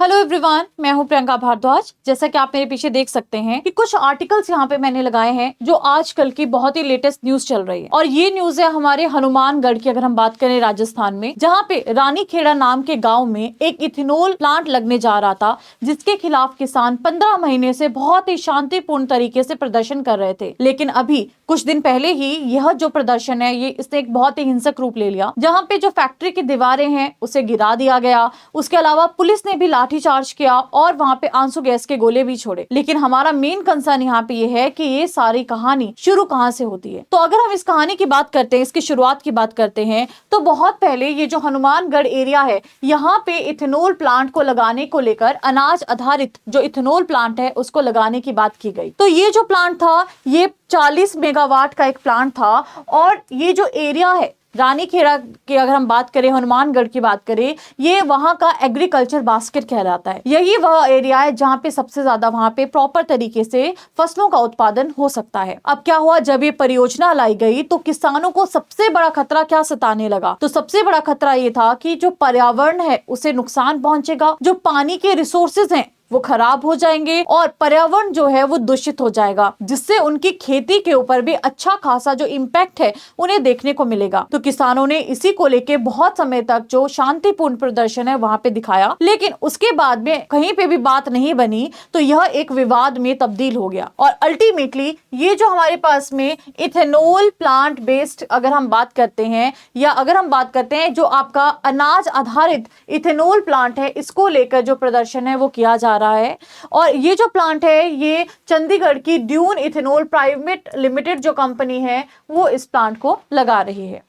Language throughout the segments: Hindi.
हेलो एवरीवन, मैं हूं प्रियंका भारद्वाज। जैसा कि आप मेरे पीछे देख सकते हैं कि कुछ आर्टिकल्स यहाँ पे मैंने लगाए हैं जो आजकल की बहुत ही लेटेस्ट न्यूज चल रही है। और ये न्यूज है हमारे हनुमानगढ़ की। अगर हम बात करें राजस्थान में, जहाँ पे रानीखेड़ा नाम के गाँव में एक इथेनॉल प्लांट लगने जा रहा था, जिसके खिलाफ किसान 15 महीने से बहुत ही शांतिपूर्ण तरीके से प्रदर्शन कर रहे थे। लेकिन अभी कुछ दिन पहले ही यह जो प्रदर्शन है इसने एक बहुत ही हिंसक रूप ले लिया, जहाँ पे जो फैक्ट्री की दीवारें हैं उसे गिरा दिया गया। उसके अलावा पुलिस ने भी लाठीचार्ज किया और वहां पे आंसू गैस के गोले भी छोड़े। लेकिन हमारा मेन कंसर्न यहाँ पे ये है कि ये सारी कहानी शुरू कहाँ से होती है। तो अगर हम इस कहानी की बात करते हैं, इसकी शुरुआत की बात करते हैं, तो बहुत पहले ये जो हनुमानगढ़ एरिया है, यहाँ पे इथेनॉल प्लांट को लगाने को लेकर अनाज आधारित जो इथेनॉल प्लांट है उसको लगाने की बात की गई। तो ये जो प्लांट था ये 40 मेगावाट का एक प्लांट था। और ये जो एरिया है रानीखेड़ा की, अगर हम बात करें, हनुमानगढ़ की बात करें, ये वहां का एग्रीकल्चर बास्केट कहलाता है। यही वह एरिया है जहां पे सबसे ज्यादा वहां पे प्रॉपर तरीके से फसलों का उत्पादन हो सकता है। अब क्या हुआ, जब ये परियोजना लाई गई तो किसानों को सबसे बड़ा खतरा क्या सताने लगा? तो सबसे बड़ा खतरा ये था कि जो पर्यावरण है उसे नुकसान पहुंचेगा, जो पानी के रिसोर्सेज हैं वो खराब हो जाएंगे और पर्यावरण जो है वो दूषित हो जाएगा, जिससे उनकी खेती के ऊपर भी अच्छा खासा जो इम्पैक्ट है उन्हें देखने को मिलेगा। तो किसानों ने इसी को लेके बहुत समय तक जो शांतिपूर्ण प्रदर्शन है वहां पे दिखाया, लेकिन उसके बाद में कहीं पे भी बात नहीं बनी, तो यह एक विवाद में तब्दील हो गया। और अल्टीमेटली ये जो हमारे पास में इथेनॉल प्लांट बेस्ड अगर हम बात करते हैं, या अगर हम बात करते हैं जो आपका अनाज आधारित इथेनॉल प्लांट है, इसको लेकर जो प्रदर्शन है वो किया जा रहा है। और ये जो प्लांट है ये चंडीगढ़ की ड्यून इथेनॉल प्राइवेट लिमिटेड जो कंपनी है वो इस प्लांट को लगा रही है।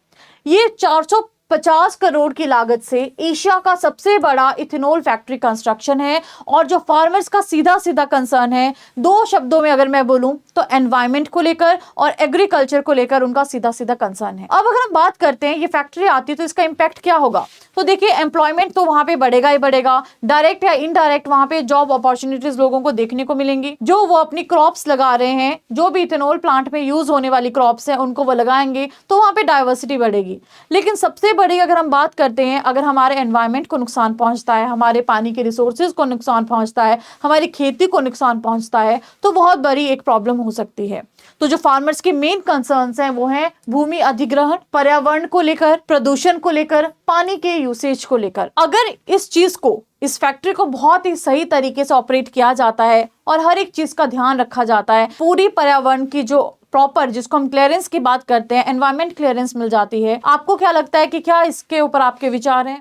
ये 450 करोड़ की लागत से एशिया का सबसे बड़ा इथेनॉल फैक्ट्री कंस्ट्रक्शन है। और जो फार्मर्स का सीधा सीधा कंसर्न है, दो शब्दों में अगर मैं बोलूं तो एनवायरमेंट को लेकर और एग्रीकल्चर को लेकर उनका सीधा सीधा कंसर्न है। अब अगर हम बात करते हैं ये फैक्ट्री आती है तो इसका इंपैक्ट क्या होगा, तो देखिए एम्प्लॉयमेंट तो वहां पे बढ़ेगा ही बढ़ेगा, डायरेक्ट या इनडायरेक्ट वहां पे जॉब अपॉर्चुनिटीज लोगों को देखने को मिलेंगी। जो वो अपनी क्रॉप्स लगा रहे हैं, जो भी इथेनॉल प्लांट में यूज होने वाली क्रॉप्स हैं उनको वो लगाएंगे, तो वहां पे डाइवर्सिटी बढ़ेगी। लेकिन सबसे बड़ी अगर हम बात करते हैं, अगर हमारे एनवायरमेंट को नुकसान पहुंचता है, हमारे पानी के रिसोर्सेज को नुकसान पहुंचता है, हमारी खेती को नुकसान पहुंचता है, तो बहुत बड़ी एक प्रॉब्लम हो सकती है। तो जो फार्मर्स के मेन कंसर्न्स हैं वो हैं भूमि अधिग्रहण, पर्यावरण को लेकर, प्रदूषण को लेकर, पानी के यूसेज को लेकर। अगर इस चीज को, इस फैक्ट्री को बहुत ही सही तरीके से ऑपरेट किया जाता है और हर एक चीज का ध्यान रखा जाता है, पूरी पर्यावरण की जो प्रॉपर, जिसको हम क्लियरेंस की बात करते हैं, एनवायरमेंट क्लियरेंस मिल जाती है, आपको क्या लगता है कि क्या इसके ऊपर आपके विचार हैं?